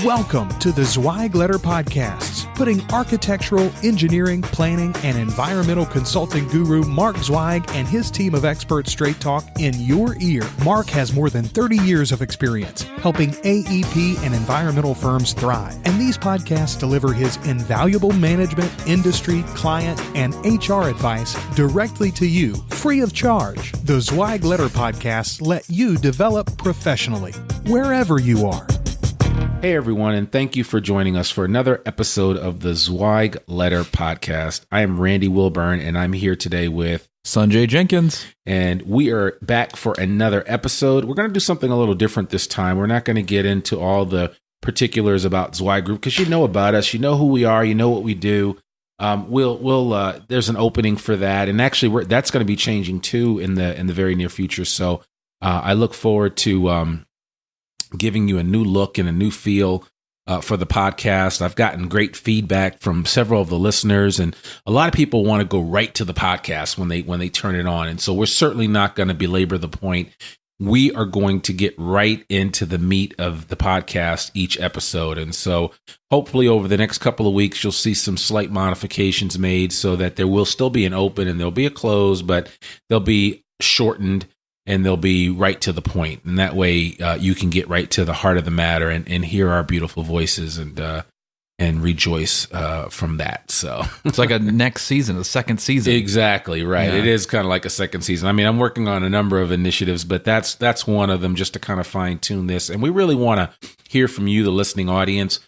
Welcome to the Zweig Letter Podcasts, putting architectural, engineering, planning, and environmental consulting guru Mark Zweig and his team of expert straight talk in your ear. Mark has more than 30 years of experience helping AEP and environmental firms thrive, and these podcasts deliver his invaluable management, industry, client, and HR advice directly to you, free of charge. The Zweig Letter Podcasts let you develop professionally, wherever you are. Hey everyone, and thank you for joining us for another episode of the Zweig Letter Podcast. I am Randy Wilburn, and I'm here today with Sanjay Jenkins. And we are back for another episode. We're going to do something a little different this time. We're not going to get into all the particulars about Zweig Group because you know about us, you know who we are, you know what we do. There's an opening for that, and actually that's going to be changing too in the very near future. So I look forward to giving you a new look and a new feel for the podcast. I've gotten great feedback from several of the listeners, and a lot of people want to go right to the podcast when they turn it on. And so we're certainly not going to belabor the point. We are going to get right into the meat of the podcast each episode. And so hopefully over the next couple of weeks, you'll see some slight modifications made so that there will still be an open and there'll be a close, but they'll be shortened and they'll be right to the point. And that way you can get right to the heart of the matter and hear our beautiful voices and rejoice from that. So it's like a next season, a second season. Exactly right. Yeah. It is kind of like a second season. I mean, I'm working on a number of initiatives, but that's one of them, just to kind of fine tune this. And we really want to hear from you, the listening audience.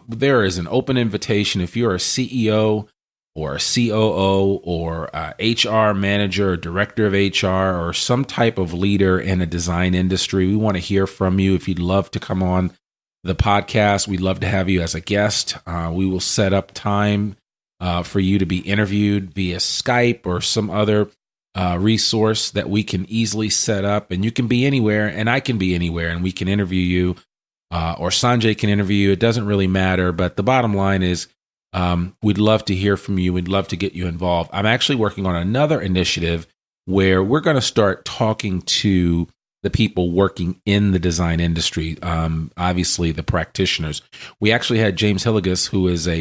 There is an open invitation. If you're a CEO or a COO or HR manager or director of HR or some type of leader in a design industry, we want to hear from you. If you'd love to come on the podcast, we'd love to have you as a guest. We will set up time for you to be interviewed via Skype or some other resource that we can easily set up. And you can be anywhere and I can be anywhere and we can interview you or Sanjay can interview you. It doesn't really matter. But the bottom line is, we'd love to hear from you. We'd love to get you involved. I'm actually working on another initiative where we're going to start talking to the people working in the design industry. Obviously, the practitioners. We actually had James Hilligus, who is a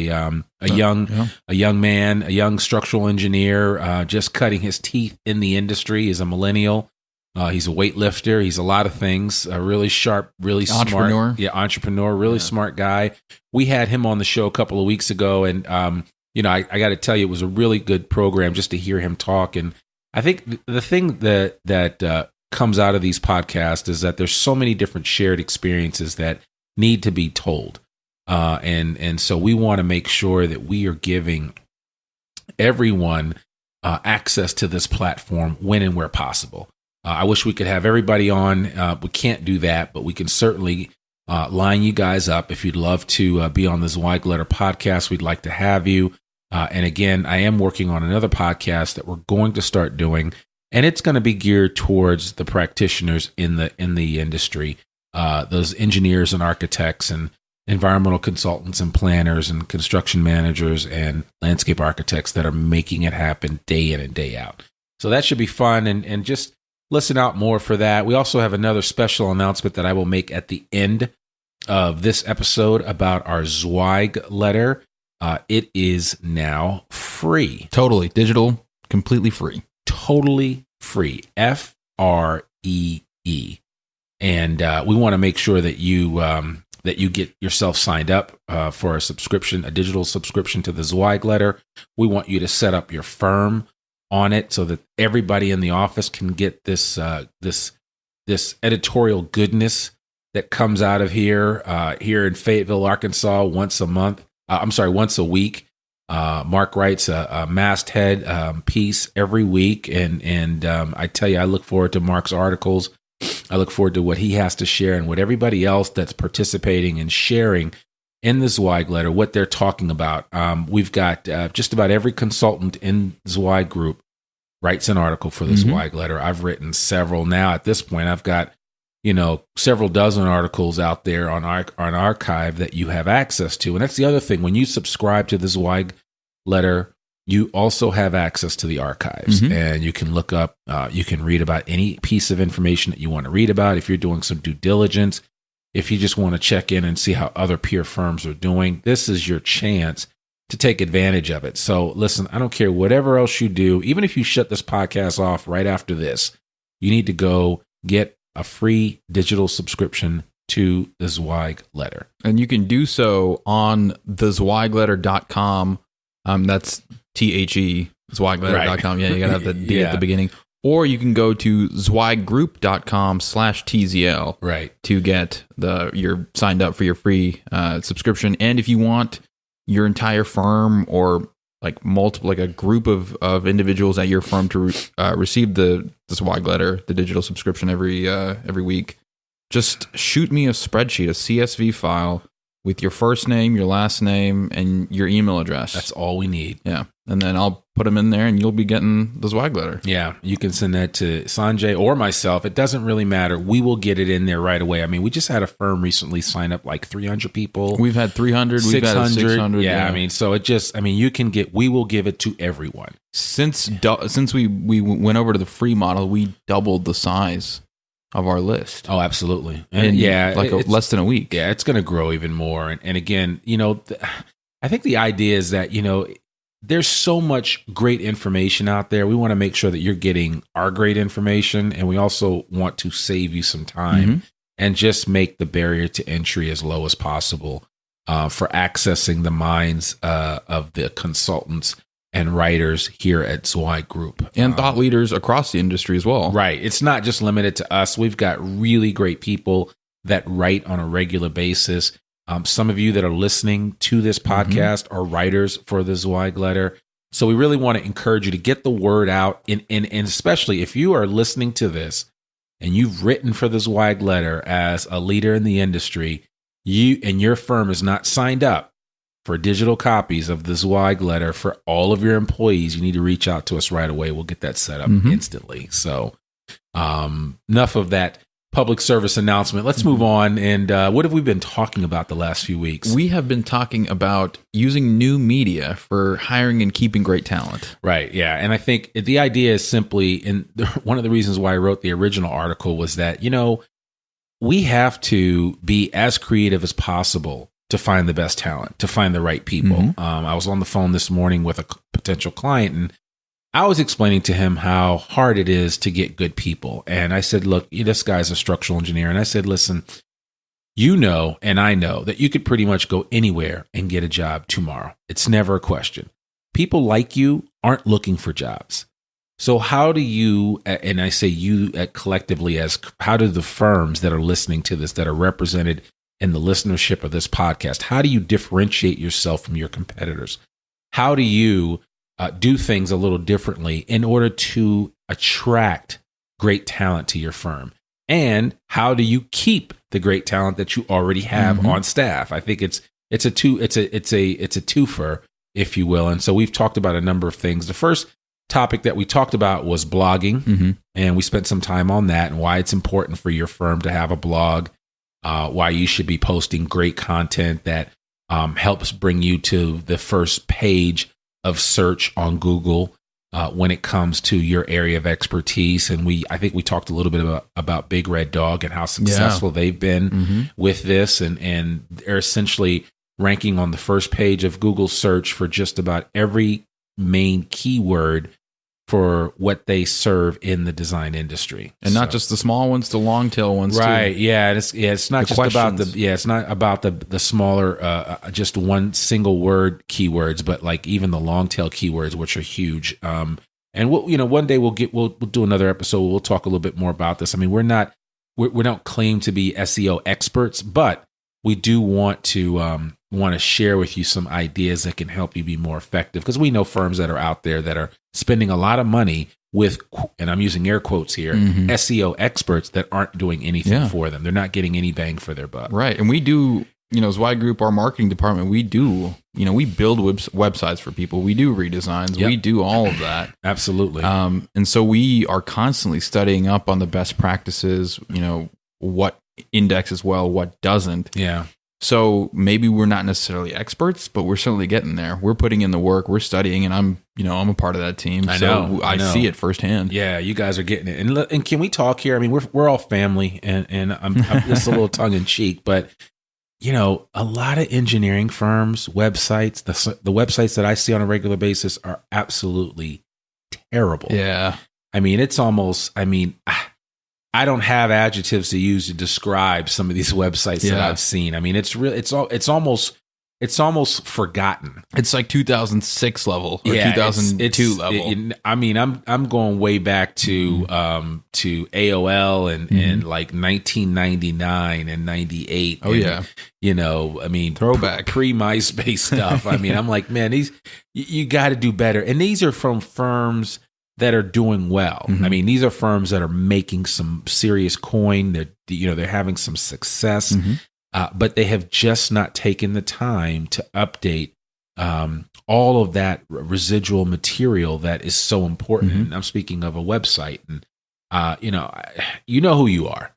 young man, a young structural engineer, just cutting his teeth in the industry. He's a millennial. He's a weightlifter. He's a lot of things. A really sharp, really entrepreneur. Smart. Yeah, entrepreneur. Really smart guy. We had him on the show a couple of weeks ago, and I got to tell you, it was a really good program just to hear him talk. And I think the thing that comes out of these podcasts is that there's so many different shared experiences that need to be told, and so we want to make sure that we are giving everyone access to this platform when and where possible. I wish we could have everybody on. We can't do that, but we can certainly line you guys up. If you'd love to be on the Zweig Letter Podcast, we'd like to have you. And again, I am working on another podcast that we're going to start doing, and it's going to be geared towards the practitioners in the industry, those engineers and architects and environmental consultants and planners and construction managers and landscape architects that are making it happen day in and day out. So that should be fun, and just listen out more for that. We also have another special announcement that I will make at the end of this episode about our Zweig Letter. It is now free. Totally. Digital, completely free. Totally free. FREE. And we want to make sure that you get yourself signed up for a subscription, a digital subscription to the Zweig Letter. We want you to set up your firm on it so that everybody in the office can get this editorial goodness that comes out of here in Fayetteville, Arkansas, once a week. Mark writes a masthead piece every week, and I tell you, I look forward to Mark's articles. I look forward to what he has to share and what everybody else that's participating and sharing in the Zweig Letter, what they're talking about. We've got just about every consultant in Zweig Group writes an article for the Zweig Letter. I've written several now. At this point, I've got several dozen articles out there on archive that you have access to. And that's the other thing. When you subscribe to the Zweig Letter, you also have access to the archives, and you can look up, you can read about any piece of information that you want to read about. If you're doing some due diligence, if you just want to check in and see how other peer firms are doing, this is your chance to take advantage of it. So listen, I don't care whatever else you do, even if you shut this podcast off right after this, you need to go get a free digital subscription to the Zweig Letter. And you can do so on thezweigletter.com. That's THE, Zweigletter.com. Right. Yeah, you got to have the D at the beginning. Or you can go to zweiggroup.com/TZL to get you're signed up for your free subscription. And if you want your entire firm or like multiple, like a group of individuals at your firm to receive the Zweig Letter, the digital subscription every week, just shoot me a spreadsheet, a CSV file with your first name, your last name, and your email address. That's all we need. Yeah. And then I'll put them in there and you'll be getting the Zweig Letter. Yeah. You can send that to Sanjay or myself. It doesn't really matter. We will get it in there right away. I mean, we just had a firm recently sign up like 300 people. We've had 300. 600. We've had 600. Yeah. I mean, so we will give it to everyone. Since we went over to the free model, we doubled the size of our list. Oh, absolutely. And less than a week. Yeah, it's going to grow even more. And again, I think the idea is that, there's so much great information out there. We want to make sure that you're getting our great information. And we also want to save you some time and just make the barrier to entry as low as possible for accessing the minds of the consultants and writers here at Zweig Group. And thought leaders across the industry as well. Right. It's not just limited to us. We've got really great people that write on a regular basis. Some of you that are listening to this podcast are writers for the Zweig Letter. So we really want to encourage you to get the word out. And especially if you are listening to this and you've written for the Zweig Letter as a leader in the industry, you and your firm is not signed up for digital copies of the Zweig Letter for all of your employees, you need to reach out to us right away. We'll get that set up instantly. So enough of that public service announcement. Let's move on. And what have we been talking about the last few weeks? We have been talking about using new media for hiring and keeping great talent. Right. Yeah. And I think the idea is simply, and one of the reasons why I wrote the original article was that, we have to be as creative as possible to find the best talent, to find the right people. I was on the phone this morning with a potential client, and I was explaining to him how hard it is to get good people. And I said, look, this guy's a structural engineer. And I said, listen, and I know that you could pretty much go anywhere and get a job tomorrow. It's never a question. People like you aren't looking for jobs. So how do you, and I say you collectively, how do the firms that are listening to this, that are represented in the listenership of this podcast, how do you differentiate yourself from your competitors? How do you do things a little differently in order to attract great talent to your firm? And how do you keep the great talent that you already have on staff? I think it's a twofer, if you will. And so we've talked about a number of things. The first topic that we talked about was blogging, and we spent some time on that and why it's important for your firm to have a blog, why you should be posting great content that helps bring you to the first page of search on Google when it comes to your area of expertise. And I think we talked a little bit about Big Red Dog and how successful they've been with this. And they're essentially ranking on the first page of Google search for just about every main keyword for what they serve in the design industry. And not just the small ones, the long tail ones right, too. Yeah. It's not just about it's not about the smaller, just one single word keywords, but like even the long tail keywords, which are huge. And one day we'll do another episode. We'll talk a little bit more about this. I mean, we don't claim to be SEO experts, but we do want to share with you some ideas that can help you be more effective, because we know firms that are out there that are spending a lot of money with, and I'm using air quotes here, SEO experts that aren't doing anything for them. They're not getting any bang for their buck. Right. And we do, Zweig Group, our marketing department, we do, we build websites for people. We do redesigns. We do all of that. Absolutely. And so we are constantly studying up on the best practices, what indexes well, what doesn't. Yeah. So maybe we're not necessarily experts, but we're certainly getting there. We're putting in the work. We're studying, and I'm a part of that team. I so know. I see it firsthand. Yeah, you guys are getting it. And can we talk here? I mean, we're all family, and I'm just a little tongue in cheek, but a lot of engineering firms, websites, the websites that I see on a regular basis are absolutely terrible. Yeah. I mean, it's almost. I mean, I don't have adjectives to use to describe some of these websites that I've seen. I mean, it's almost forgotten. It's like 2006 level or 2002 level. I mean, I'm going way back to AOL and like 1999 and 98. Oh, and, I mean, throwback pre MySpace stuff. I mean, I'm like, man, you got to do better. And these are from firms that are doing well. I mean, these are firms that are making some serious coin. They're having some success. But they have just not taken the time to update all of that residual material that is so important. And I'm speaking of a website, and you know who you are.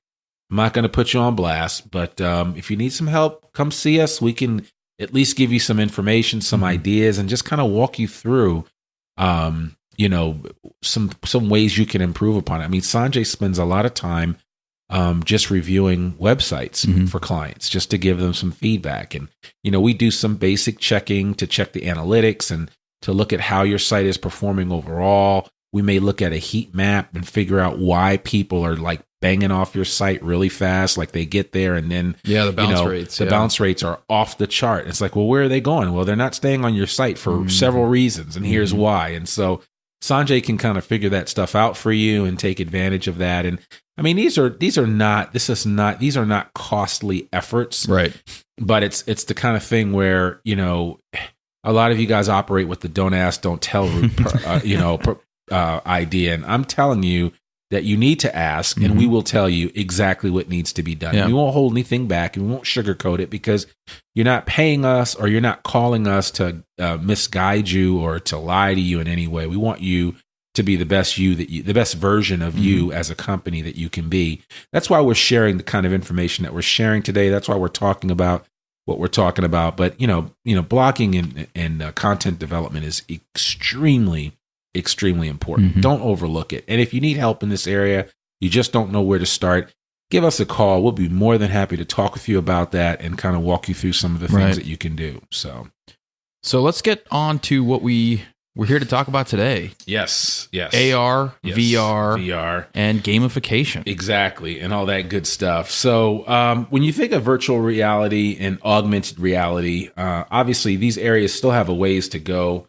I'm not going to put you on blast, but if you need some help, come see us. We can at least give you some information, some ideas, and just kind of walk you through, some ways you can improve upon it. I mean, Sanjay spends a lot of time just reviewing websites for clients, just to give them some feedback. And, we do some basic checking to check the analytics and to look at how your site is performing overall. We may look at a heat map and figure out why people are like banging off your site really fast. Like they get there and then, the bounce rates. The bounce rates are off the chart. It's like, well, where are they going? Well, they're not staying on your site for several reasons. And here's why. And so Sanjay can kind of figure that stuff out for you and take advantage of that. And I mean, these are not costly efforts, right? But it's the kind of thing where a lot of you guys operate with the don't ask, don't tell idea, and I'm telling you that you need to ask, and we will tell you exactly what needs to be done. Yeah. We won't hold anything back, and we won't sugarcoat it, because you're not paying us or you're not calling us to misguide you or to lie to you in any way. We want you to be the best the best version of you as a company that you can be. That's why we're sharing the kind of information that we're sharing today. That's why we're talking about what we're talking about. But blogging and content development is extremely important. Don't overlook it. And if you need help in this area, you just don't know where to start, give us a call. We'll be more than happy to talk with you about that and kind of walk you through some of the things that you can do. So let's get on to what we're here to talk about today. Yes. AR, VR, and gamification. Exactly, and all that good stuff. So when you think of virtual reality and augmented reality, obviously these areas still have a ways to go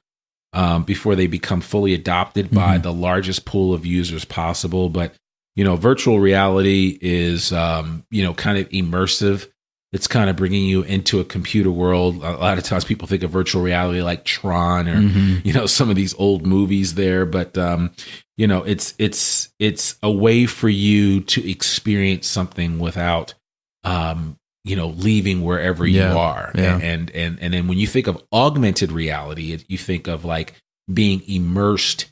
before they become fully adopted by the largest pool of users possible. But, virtual reality is, kind of immersive. It's kind of bringing you into a computer world. A lot of times people think of virtual reality like Tron or, some of these old movies there. But, it's a way for you to experience something without, leaving wherever you are. Yeah. And then when you think of augmented reality, you think of like being immersed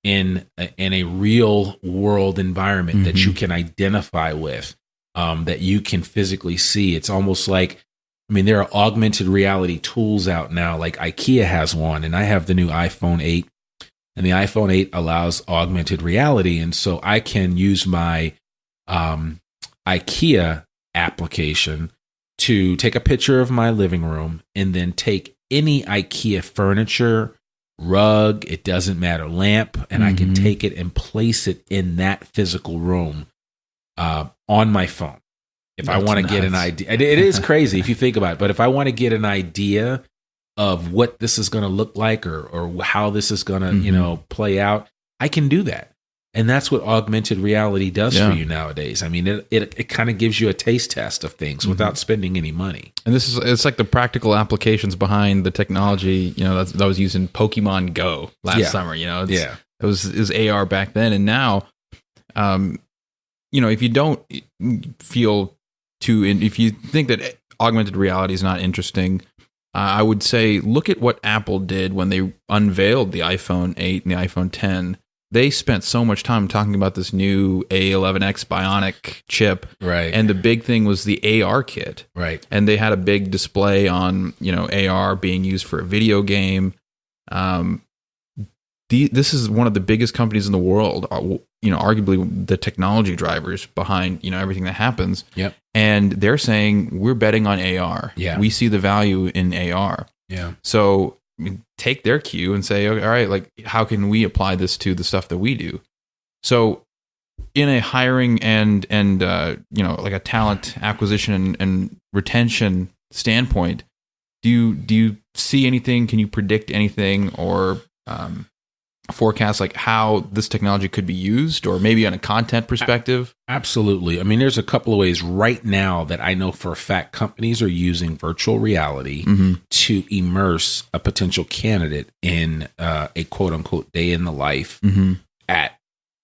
in a real world environment that you can identify with, that you can physically see. It's almost like, there are augmented reality tools out now, like IKEA has one, and I have the new iPhone 8, and the iPhone 8 allows augmented reality. And so I can use my IKEA application to take a picture of my living room and then take any IKEA furniture, rug, it doesn't matter, lamp, and I can take it and place it in that physical room on my phone. If I want to get an idea, it is crazy if you think about it, but if I want to get an idea of what this is going to look like or how this is going to, play out, I can do that. And that's what augmented reality does for you nowadays. It kind of gives you a taste test of things without spending any money. And it's like the practical applications behind the technology, that was used in Pokemon Go last summer. It was AR back then, and now, if you don't feel if you think that augmented reality is not interesting, I would say look at what Apple did when they unveiled the iPhone 8 and the iPhone 10. they spent so much time talking about this new A11X Bionic chip. Right. And the big thing was the AR kit. Right. And they had a big display on, AR being used for a video game. This is one of the biggest companies in the world, arguably the technology drivers behind, everything that happens. Yep. And they're saying, we're betting on AR. Yeah. We see the value in AR. Yeah. So take their cue and say, okay, all right, like, how can we apply this to the stuff that we do? So in a hiring and like a talent acquisition and retention standpoint, do you see anything? Can you predict anything or forecast like how this technology could be used, or maybe on a content perspective? Absolutely. I mean, there's a couple of ways right now that I know for a fact companies are using virtual reality to immerse a potential candidate in a quote unquote day in the life at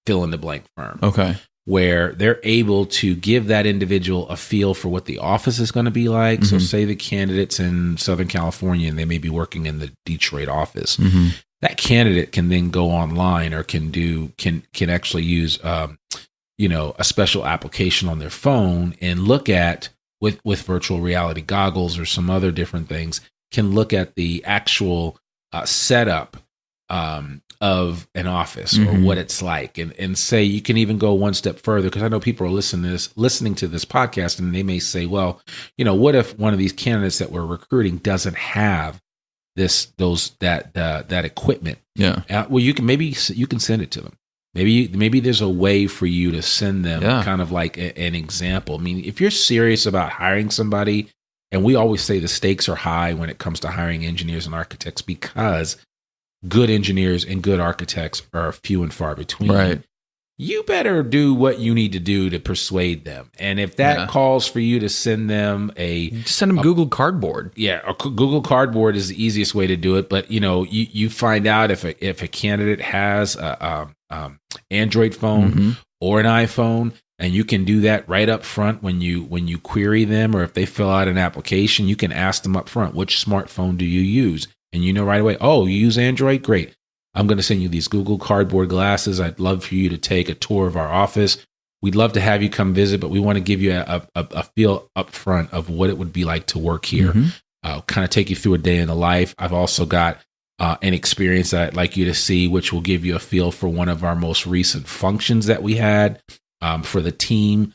fill in the blank firm. Okay. Where they're able to give that individual a feel for what the office is going to be like. So say the candidate's in Southern California and they may be working in the Detroit office. That candidate can then go online or can actually use a special application on their phone and look at with virtual reality goggles or some other different things, can look at the actual setup of an office or what it's like, and say, you can even go one step further, because I know people are listening to this podcast and they may say, well, what if one of these candidates that we're recruiting doesn't have that equipment? Yeah. Well, you can send it to them. Maybe there's a way for you to send them kind of like an example. I mean, if you're serious about hiring somebody, and we always say the stakes are high when it comes to hiring engineers and architects, because good engineers and good architects are few and far between. Right. You better do what you need to do to persuade them. And if that calls for you to send them Google Cardboard. Yeah, Google Cardboard is the easiest way to do it. But you find out if a candidate has a Android phone or an iPhone, and you can do that right up front when you query them, or if they fill out an application, you can ask them up front, which smartphone do you use? And right away, oh, you use Android? Great. I'm going to send you these Google Cardboard glasses. I'd love for you to take a tour of our office. We'd love to have you come visit, but we want to give you a feel up front of what it would be like to work here. Kind of take you through a day in the life. I've also got an experience that I'd like you to see, which will give you a feel for one of our most recent functions that we had for the team.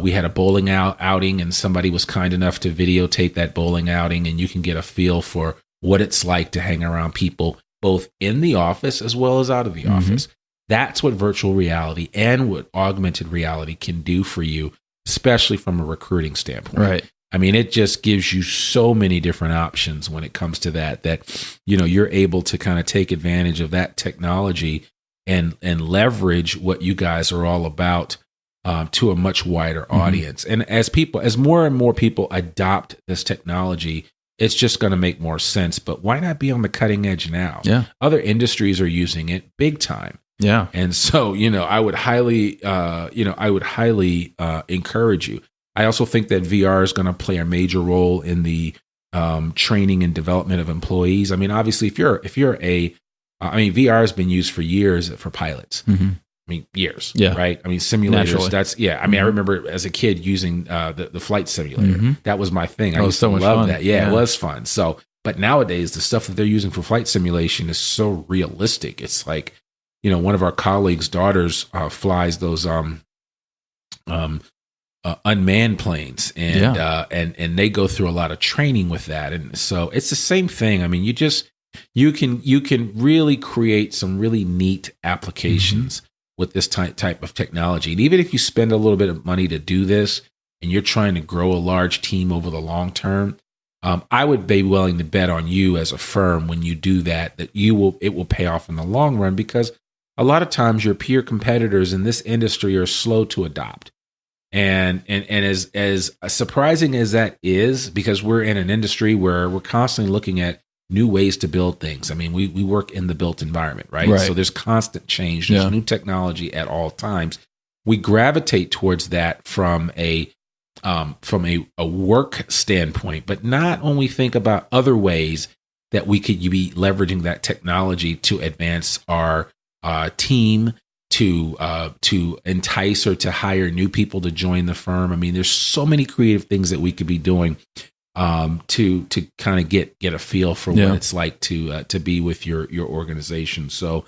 We had a bowling outing, and somebody was kind enough to videotape that bowling outing, and you can get a feel for what it's like to hang around people both in the office as well as out of the office. That's what virtual reality and what augmented reality can do for you, especially from a recruiting standpoint. Right. I mean, it just gives you so many different options when it comes to that you're able to kind of take advantage of that technology and leverage what you guys are all about to a much wider audience. And as more and more people adopt this technology, it's just going to make more sense. But why not be on the cutting edge now? Yeah. Other industries are using it big time. Yeah. And so, I would highly encourage you. I also think that VR is going to play a major role in the training and development of employees. I mean, obviously, VR has been used for years for pilots. I mean, years. Yeah. Right. I mean, simulators. Naturally. I mean, I remember as a kid using the flight simulator. That was my thing. I used to love fun. that. Yeah, it was fun. So, but nowadays, the stuff that they're using for flight simulation is so realistic. It's like, one of our colleagues' daughters flies those unmanned planes, and they go through a lot of training with that. And so it's the same thing. I mean, you can really create some really neat applications with this type of technology. And even if you spend a little bit of money to do this, and you're trying to grow a large team over the long term, I would be willing to bet on you as a firm when you do that it will pay off in the long run, because a lot of times your peer competitors in this industry are slow to adopt. And as surprising as that is, because we're in an industry where we're constantly looking at new ways to build things. I mean, we work in the built environment, right? So there's constant change. There's new technology at all times. We gravitate towards that from a work standpoint, but not when we think about other ways that we could be leveraging that technology to advance our team to entice or to hire new people to join the firm. I mean, there's so many creative things that we could be doing to kind of get a feel for what it's like to be with your organization. So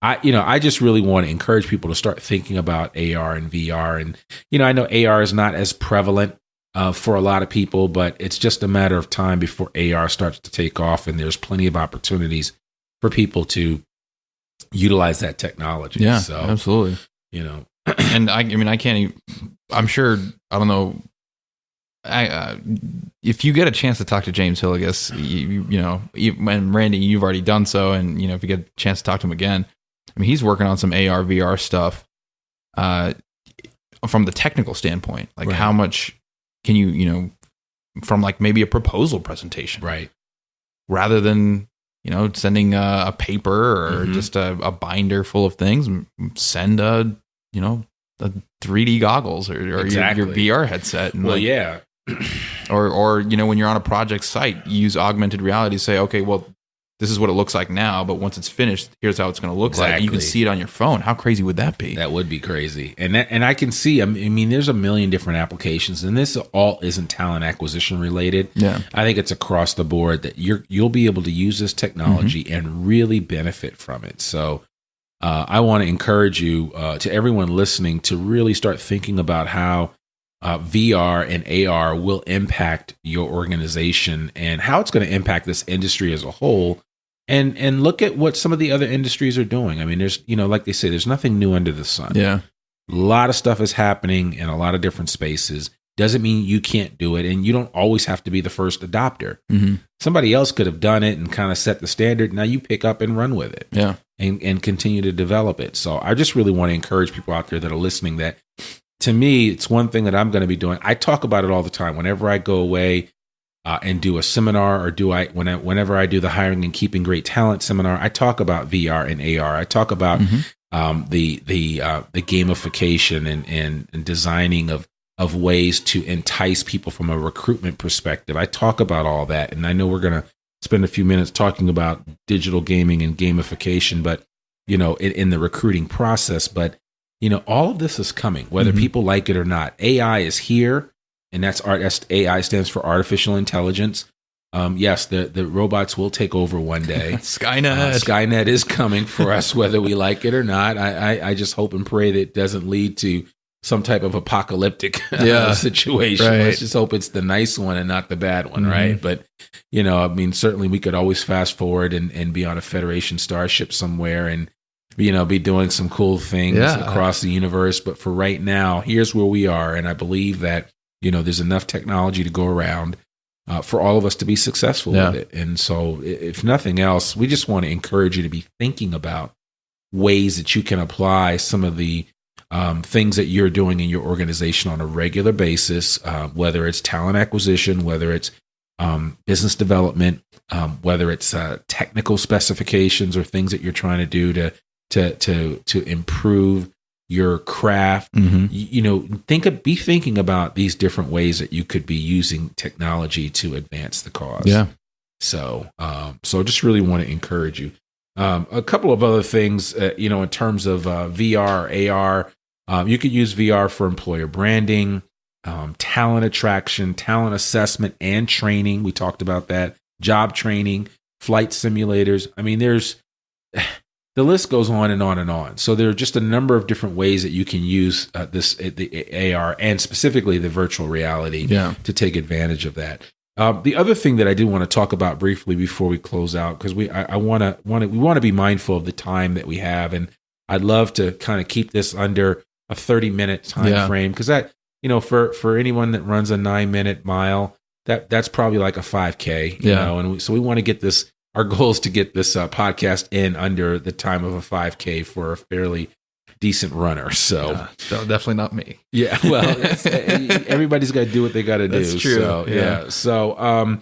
I just really want to encourage people to start thinking about AR and VR. And, I know AR is not as prevalent for a lot of people, but it's just a matter of time before AR starts to take off. And there's plenty of opportunities for people to utilize that technology. Yeah, so, absolutely. And I mean, I can't even, I'm sure, I don't know. If you get a chance to talk to James Hilligus, and Randy, you've already done so. And, if you get a chance to talk to him again, I mean, he's working on some AR, VR stuff from the technical standpoint. Like how much can you, from like maybe a proposal presentation, right? Rather than, sending a paper or just a binder full of things, send a 3D goggles or your VR headset. And or when you're on a project site, use augmented reality to say, okay, well, this is what it looks like now, but once it's finished, here's how it's going to look like. You can see it on your phone. How crazy would that be? That would be crazy. And I can see, I mean, there's a million different applications, and this all isn't talent acquisition related. Yeah. I think it's across the board that you'll be able to use this technology and really benefit from it. So I want to encourage you, to everyone listening, to really start thinking about how VR and AR will impact your organization and how it's going to impact this industry as a whole. And look at what some of the other industries are doing. I mean, there's, like they say, there's nothing new under the sun. Yeah. A lot of stuff is happening in a lot of different spaces. Doesn't mean you can't do it. And you don't always have to be the first adopter. Somebody else could have done it and kind of set the standard. Now you pick up and run with it. Yeah. And continue to develop it. So I just really want to encourage people out there that are listening that, to me, it's one thing that I'm going to be doing. I talk about it all the time. Whenever I go away and do a seminar, or whenever I do the Hiring and Keeping Great Talent seminar, I talk about VR and AR. I talk about the gamification and designing of ways to entice people from a recruitment perspective. I talk about all that, and I know we're going to spend a few minutes talking about digital gaming and gamification, but in the recruiting process. But all of this is coming, whether people like it or not. AI is here, and that's AI stands for artificial intelligence. Yes, the robots will take over one day. Skynet is coming for us, whether we like it or not. I just hope and pray that it doesn't lead to some type of apocalyptic situation. Right. Let's just hope it's the nice one and not the bad one, right? But, I mean, certainly we could always fast forward and be on a Federation starship somewhere and, be doing some cool things across the universe. But for right now, here's where we are. And I believe that, there's enough technology to go around for all of us to be successful with it. And so if nothing else, we just want to encourage you to be thinking about ways that you can apply some of the things that you're doing in your organization on a regular basis, whether it's talent acquisition, whether it's business development, whether it's technical specifications or things that you're trying to do to improve your craft. Be thinking about these different ways that you could be using technology to advance the cause. Yeah. So just really want to encourage you. A couple of other things, in terms of VR, AR, you could use VR for employer branding, talent attraction, talent assessment, and training. We talked about that. Job training, flight simulators. I mean, the list goes on and on and on. So there are just a number of different ways that you can use the AR and specifically the virtual reality to take advantage of that. The other thing that I did want to talk about briefly before we close out, because we want to be mindful of the time that we have, and I'd love to kind of keep this under a 30-minute time frame, because that, for anyone that runs a 9-minute mile, that's probably like a 5K, and so we want to get this. Our goal is to get this podcast in under the time of a 5K for a fairly decent runner. So definitely not me. Yeah. Well, everybody's got to do what they got to do. That's true. So, So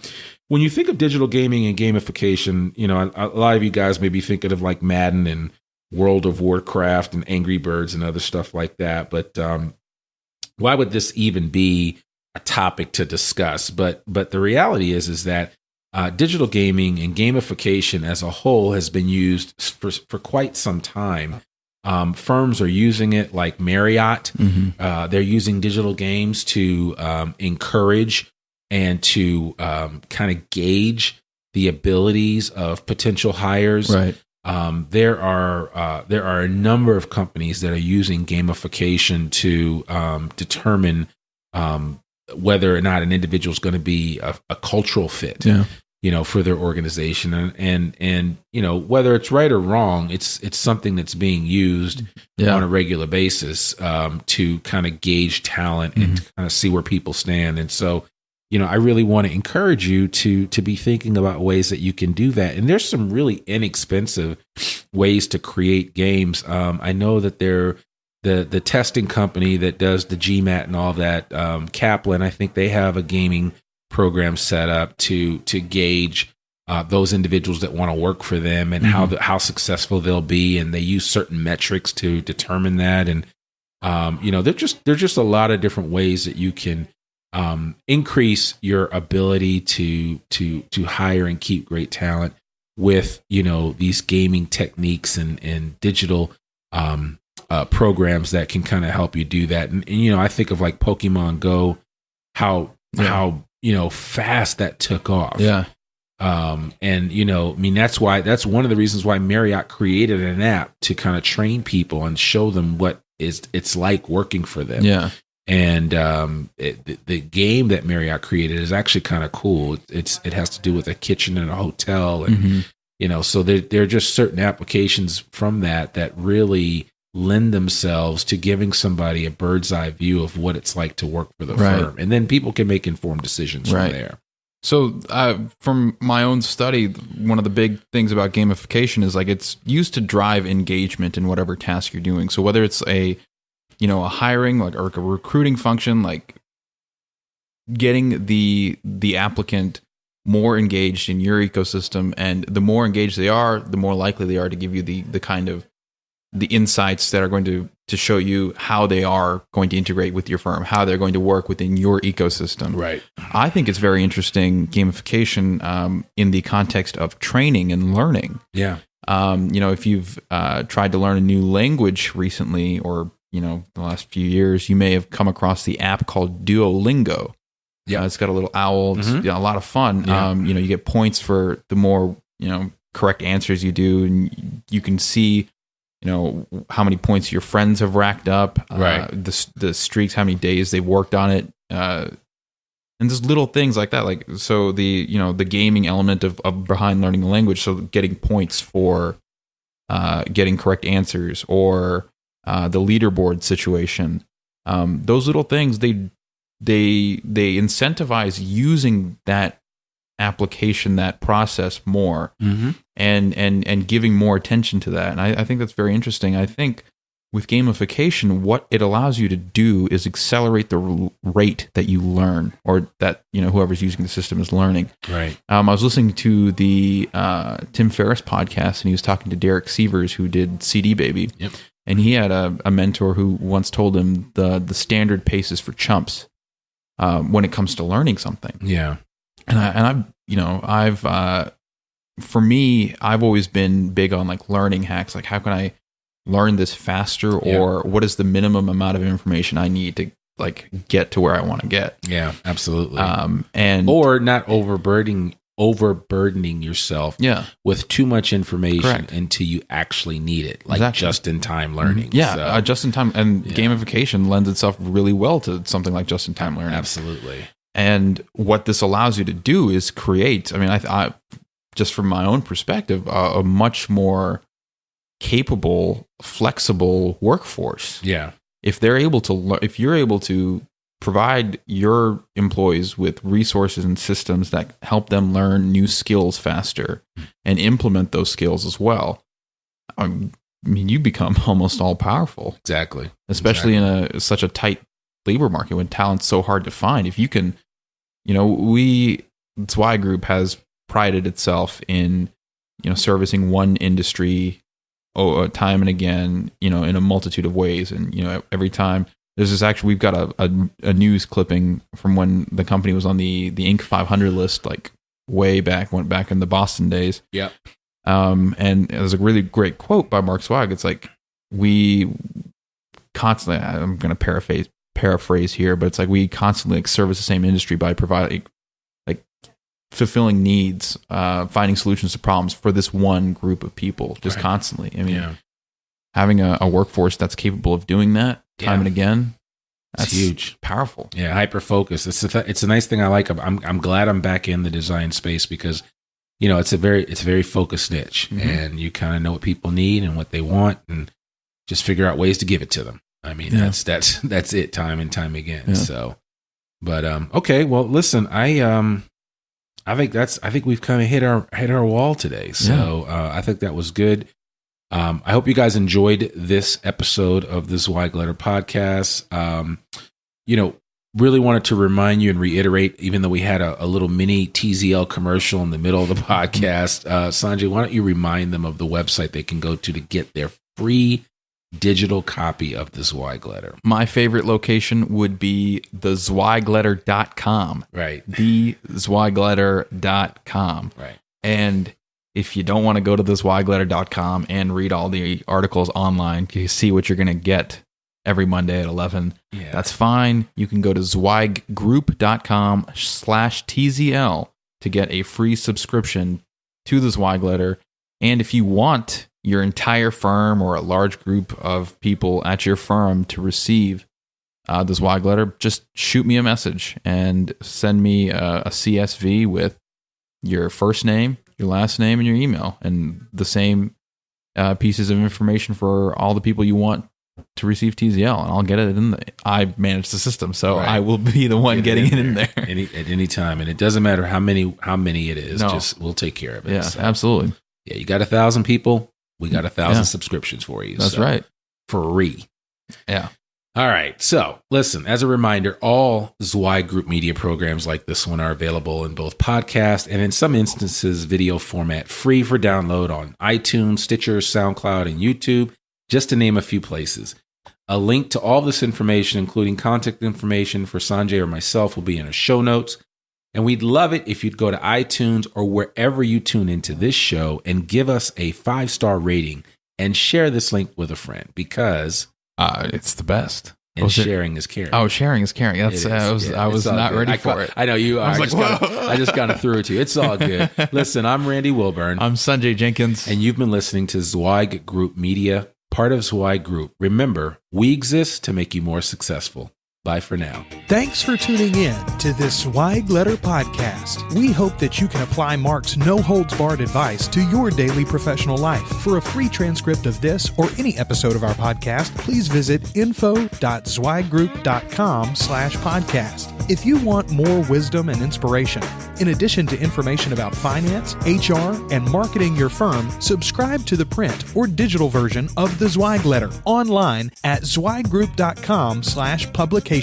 when you think of digital gaming and gamification, a lot of you guys may be thinking of like Madden and World of Warcraft and Angry Birds and other stuff like that. But why would this even be a topic to discuss? But the reality is that digital gaming and gamification as a whole has been used for quite some time. Firms are using it, like Marriott. They're using digital games to encourage and to kind of gauge the abilities of potential hires. Right. There are a number of companies that are using gamification to determine whether or not an individual is going to be a cultural fit. For their organization, and whether it's right or wrong, it's something that's being used on a regular basis to kind of gauge talent and to kind of see where people stand. And so, I really want to encourage you to be thinking about ways that you can do that. And there's some really inexpensive ways to create games. I know that the testing company that does the GMAT and all that, Kaplan, I think they have a gaming program set up to gauge those individuals that want to work for them and how successful they'll be, and they use certain metrics to determine that. And there's just a lot of different ways that you can increase your ability to hire and keep great talent with these gaming techniques and digital programs that can kind of help you do that. And I think of like Pokemon Go, how fast that took off. That's one of the reasons why Marriott created an app to kind of train people and show them what it's like working for them. And the game that Marriott created is actually kind of cool. It has to do with a kitchen in a hotel, and so there are just certain applications from that really lend themselves to giving somebody a bird's eye view of what it's like to work for the firm. And then people can make informed decisions from there. So from my own study, one of the big things about gamification is like it's used to drive engagement in whatever task you're doing. So whether it's a hiring, like, or a recruiting function, like getting the applicant more engaged in your ecosystem, and the more engaged they are, the more likely they are to give you the kind of the insights that are going to show you how they are going to integrate with your firm, how they're going to work within your ecosystem. Right. I think it's very interesting, gamification, in the context of training and learning. Yeah. If you've tried to learn a new language recently, or the last few years, you may have come across the app called Duolingo. Yeah, it's got a little owl. It's a lot of fun. Yeah. You get points for the more correct answers you do, and you can see how many points your friends have racked up, the streaks, how many days they've worked on it, and just little things like that. Like, so the gaming element of behind learning a language, so getting points for getting correct answers, or the leaderboard situation. Those little things, they incentivize using that application, that process more, and giving more attention to that. And I think that's very interesting. I think with gamification, what it allows you to do is accelerate the rate that you learn, or that whoever's using the system is learning. Right. I was listening to the Tim Ferriss podcast, and he was talking to Derek Sievers, who did CD Baby. Yep. And he had a mentor who once told him the standard pace is for chumps when it comes to learning something. Yeah. I've for me, I've always been big on like learning hacks. Like, how can I learn this faster, or what is the minimum amount of information I need to like get to where I want to get? Yeah, absolutely. Or not overburdening yourself with too much information until you actually need it, like just-in-time learning. Just-in-time, and gamification lends itself really well to something like just-in-time learning. Absolutely. And what this allows you to do is create, I just from my own perspective, a much more capable, flexible workforce. Yeah. If you're able to provide your employees with resources and systems that help them learn new skills faster and implement those skills as well, you become almost all powerful. Exactly. Especially in such a tight labor market when talent's so hard to find. If you can, Zwei Group has prided itself in, servicing one industry time and again, in a multitude of ways. And, every time there's this, we've got a news clipping from when the company was on the Inc. 500 list, like way back, went back in the Boston days. Yep. And there's a really great quote by Mark Zweig. It's like, we constantly, I'm going to paraphrase here, but it's like we constantly like service the same industry by providing, like, fulfilling needs, finding solutions to problems for this one group of people, just constantly. I mean, having a workforce that's capable of doing that time and again, that's huge, powerful. Yeah, hyper focus. It's a nice thing I like. I'm glad I'm back in the design space because, you know, it's a very focused niche, and you kind of know what people need and what they want, and just figure out ways to give it to them. I mean, that's it, time and time again. Yeah. So, but okay, well, listen, I think we've kind of hit our wall today. So I think that was good. I hope you guys enjoyed this episode of the Zweig Letter podcast. You know, really wanted to remind you and reiterate, even though we had a little mini TZL commercial in the middle of the podcast, Sanjay, why don't you remind them of the website they can go to get their free digital copy of the Zweig Letter? My favorite location would be thezweigletter.com. Right. Thezweigletter.com. Right. And if you don't want to go to thezweigletter.com and read all the articles online, you see what you're going to get every Monday at 11. Yeah. That's fine. You can go to zweiggroup.com/TZL to get a free subscription to the Zweig Letter. And if you want your entire firm or a large group of people at your firm to receive the Zweig Letter, just shoot me a message and send me a CSV with your first name, your last name, and your email, and the same pieces of information for all the people you want to receive TZL, and I'll get it in I manage the system, so I will be the one getting it in there at any time, and it doesn't matter how many it is. Just we'll take care of it. Yeah, so, absolutely. Yeah, you got 1,000 people, we got 1,000 subscriptions for you. That's right, free. Yeah. All right. So listen, as a reminder, all Zweig Group media programs like this one are available in both podcast and in some instances video format, free for download on iTunes, Stitcher, SoundCloud, and YouTube, just to name a few places. A link to all this information, including contact information for Sanjay or myself, will be in our show notes. And we'd love it if you'd go to iTunes or wherever you tune into this show and give us a 5-star rating and share this link with a friend, because it's the best. And sharing is caring. Oh, sharing is caring. That's I was not good. ready for it. I know you are. I was I just kind of threw it to you. It's all good. Listen, I'm Randy Wilburn. I'm Sanjay Jenkins. And you've been listening to Zweig Group Media, part of Zweig Group. Remember, we exist to make you more successful. Bye for now. Thanks for tuning in to this Zweig Letter podcast. We hope that you can apply Mark's no-holds-barred advice to your daily professional life. For a free transcript of this or any episode of our podcast, please visit info.zweiggroup.com/podcast. If you want more wisdom and inspiration, in addition to information about finance, HR, and marketing your firm, subscribe to the print or digital version of the Zweig Letter online at zweiggroup.com/publications.